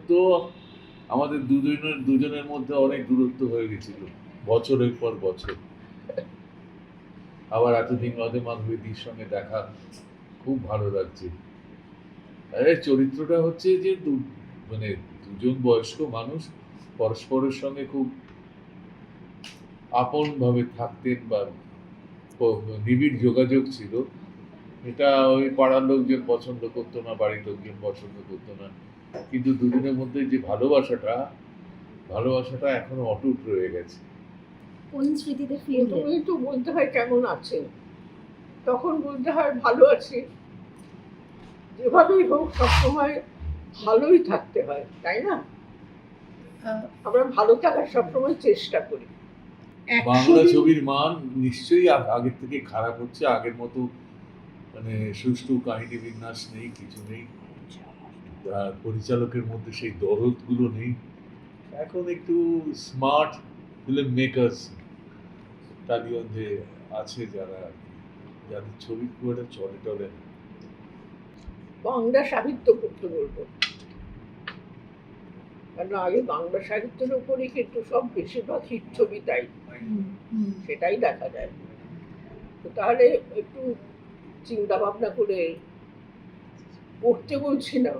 দূরত্ব আমাদের দুজনের মধ্যে অনেক দূরত্ব হয়ে গেছিল বছরের পর বছর। আবার এতদিন বাদে মাধবীদির সঙ্গে দেখা, খুব ভালো লাগছে। আরে চরিত্রটা হচ্ছে যে মানে দুজন বয়স্ক মানুষ পরস্পরের সঙ্গে খুব আপন ভাবে থাকতেন বা নিবিড় যোগাযোগ ছিল। এটা ওই পাড়ার লোকজন পছন্দ করতো না, বাড়ির লোকজন পছন্দ করতো না, কিন্তু দুজনের মধ্যে যে ভালোবাসাটা এখনো অটুট রয়ে গেছে। কোন স্মৃতিতে ফিরলেন? প্রথমেই তো বলতে হয় কেমন আছেন, তখন বলতে হয় ভালো আছি। যেভাবেই হোক সবসময় ভালোই থাকতে হয়, তাই না? আমরা ভালো থাকার সবসময় চেষ্টা করি। বাংলা ছবির মান নিশ্চয়ই আগের থেকে খারাপ হচ্ছে। আগের মতো মানে সুষ্ঠু কাহিনী বিন্যাস নেই, কিছু নেই। পরিচালকের মধ্যে সেই দরদগুলো নেই। এখন একটু স্মার্ট ফিল্ম মেকার্স টালিগঞ্জে আছে, যাদের ছবি খুব একটা চলে টলে না। বাংলা সাহিত্য পড়তে বলবো, কারণ আগে বাংলা সাহিত্যের উপরই কিন্তু সব বেশিরভাগ হিট ছবি, তাই সেটাই দেখা যায়। তো তাহলে একটু চিন্তা ভাবনা করে পড়তে বলছি না,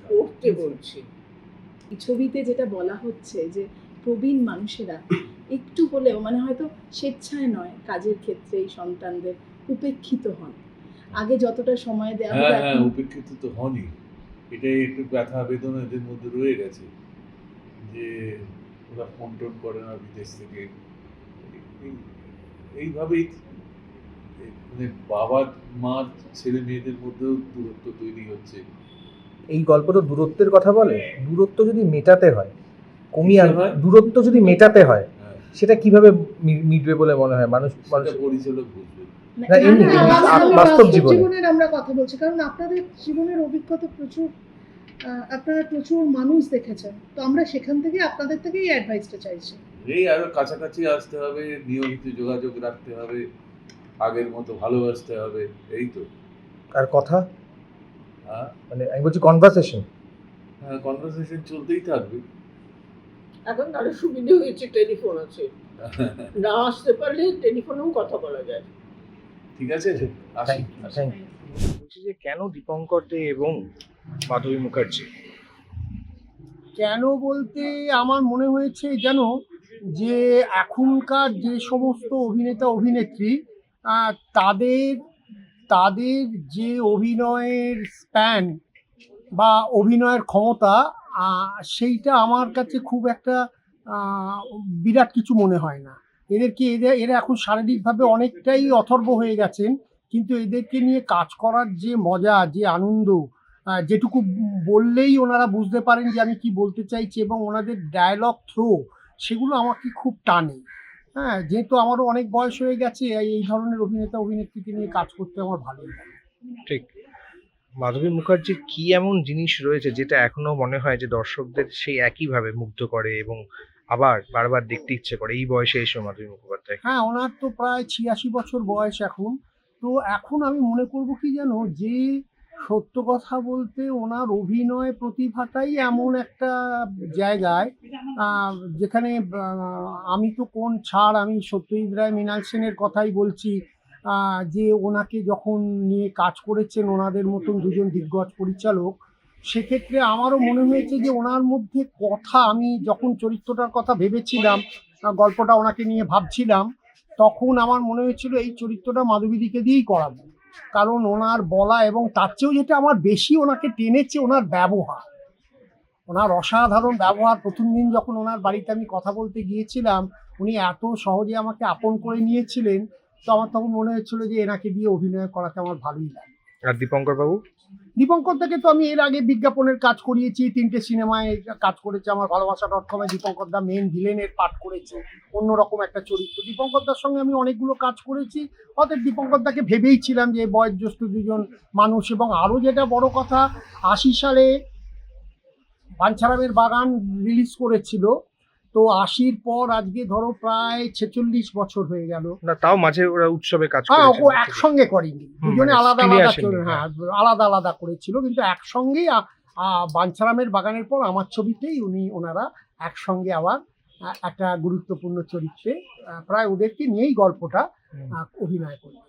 পড়তে বলছি। এই ছবিতে যেটা বলা হচ্ছে যে প্রবীণ মানুষেরা একটু হলেও মানে হয়তো স্বেচ্ছায় নয়, কাজের ক্ষেত্রে এই সন্তানদের উপেক্ষিত হন। আগে যতটা সময় দেওয়া হতো হ্যাঁ, এখন উপেক্ষিত তো হনই। এটাই একটু ব্যথা বেদনা এদের মধ্যে রয়ে গেছে যে ওরা ফোন টোন করে না বিদেশ থেকে। এইভাবেই মানে বাবা মার ছেলে মেয়েদের মধ্যেও দূরত্ব তৈরি হচ্ছে। এই গল্পটা দূরত্বের কথা বলে। দূরত্ব যদি মেটাতে হয়, কমিয়ে কিসে হয়? দূরত্ব যদি মেটাতে হয়, হ্যাঁ, সেটা কিভাবে মিটবে বলে মনে হয়? মানুষ সেটা পরিচালক বুঝবে। না, এমনি বাস্তব জীবনে জীবনের আমরা কথা বলছি, কারণ আপনাদের জীবনের অভিজ্ঞতা প্রচুর, আপনারা প্রচুর মানুষ দেখেছেন, তো আমরা সেখান থেকে আপনাদের থেকেই অ্যাডভাইসটা চাইছি। এই আরো কাছাকাছি আসতে হবে, নিয়মিত যোগাযোগ রাখতে হবে, আগের মতো ভালোবাসতে হবে, এই তো। আর কথা হ্যাঁ, মানে আমি বলছি কনভারসেশন। হ্যাঁ, কনভারসেশন চলতেই থাকবে। এখন তাহলে সুবিধে হয়েছে, টেলিফোন আছে, না আসতে পারলে টেলিফোনেও কথা বলা যায়। ঠিক আছে, আসি। Thank you. বলছি যে কেন দীপঙ্কর দে এবং মাধবী মুখার্জি? কেন বলতে আমার মনে হয়েছে যেন যে এখনকার যে সমস্ত অভিনেতা অভিনেত্রী তাদের তাদের যে অভিনয়ের স্প্যান বা অভিনয়ের ক্ষমতা, সেইটা আমার কাছে খুব একটা বিরাট কিছু মনে হয় না। এরা এখন শারীরিকভাবে অনেকটাই অথর্ব হয়ে গেছেন, কিন্তু এদেরকে নিয়ে কাজ করার যে মজা, যে আনন্দ, যেটুকু বললেই ওনারা বুঝতে পারেন যে আমি কি বলতে চাইছি, এবং ওনাদের ডায়ালগ থ্রো সেগুলো আমাকে খুব টানে। হ্যাঁ, যেহেতু আমারও অনেক বয়স হয়ে গেছে, এই ধরনের অভিনেতা অভিনেত্রীকে নিয়ে কাজ করতে আমার ভালোই লাগে। ঠিক। মাধবী মুখার্জির কি এমন জিনিস রয়েছে যেটা এখনো মনে হয় যে দর্শকদের সেই একইভাবে মুগ্ধ করে এবং আবার বারবার দেখতে ইচ্ছে করে এই বয়সে এসে মাধবী মুখোপাধ্যায়? হ্যাঁ, ওনার তো প্রায় 86 বছর বয়স এখন। তো এখন আমি মনে করব কি যেন, যে সত্য কথা বলতে ওনার অভিনয় প্রতিভাটাই এমন একটা জায়গায়, যেখানে আমি তো কোন ছাড়, আমি সত্যজিৎ রায় মৃণাল সেনের কথাই বলছি, যে ওনাকে যখন নিয়ে কাজ করেছেন ওনাদের মতন দুজন দিগ্গজ পরিচালক, সেক্ষেত্রে আমারও মনে হয়েছে যে ওনার মধ্যে কথা, আমি যখন চরিত্রটার কথা ভেবেছিলাম, গল্পটা ওনাকে নিয়ে ভাবছিলাম, তখন আমার মনে হয়েছিল এই চরিত্রটা মাধবীদিকে দিয়েই করাবো। কারণ ওনার বলা, এবং তার চেয়েও যেটা আমার বেশি ওনাকে টেনেছে, ওনার ব্যবহার, ওনার অসাধারণ ব্যবহার। প্রথম দিন যখন ওনার বাড়িতে আমি কথা বলতে গিয়েছিলাম, উনি এত সহজে আমাকে আপন করে নিয়েছিলেন, তো আমার তখন মনে হচ্ছিল যে এনাকে দিয়ে অভিনয় করাতে আমার ভালোই লাগে। আর দীপঙ্কর বাবু? দীপঙ্কর দাকে তো আমি এর আগে বিজ্ঞাপনের কাজ করিয়েছি, 3টে সিনেমায় কাজ করেছে। আমার ভালোবাসা.com দীপঙ্কর দা মেন ভিলেনের পাঠ করেছে, অন্যরকম একটা চরিত্র। দীপঙ্কর দার সঙ্গে আমি অনেকগুলো কাজ করেছি, অতএব দীপঙ্কর দাকে ভেবেই ছিলাম যে বয়োজ্যেষ্ঠ দুজন মানুষ। এবং আরও যেটা বড় কথা, 80 সালে বাঞ্ছারামের বাগান রিলিজ করেছিল, তো 80-র পর আজকে ধরো প্রায় 46 বছর হয়ে গেল। না, তাও মাঝে ওরা উৎসবে কাজ হ্যাঁ, করেছে। ও একসঙ্গে করেনি, দুজনে মানে আলাদা স্ক্রিনে আলাদা আসেনি। হ্যাঁ, আলাদা আলাদা করেছিল, কিন্তু একসঙ্গেই বাঞ্ছারামের বাগানের পর আমার ছবিতেই ওনারা একসঙ্গে আবার একটা গুরুত্বপূর্ণ চরিত্রে প্রায় ওদেরকে নিয়েই গল্পটা অভিনয় করলেন।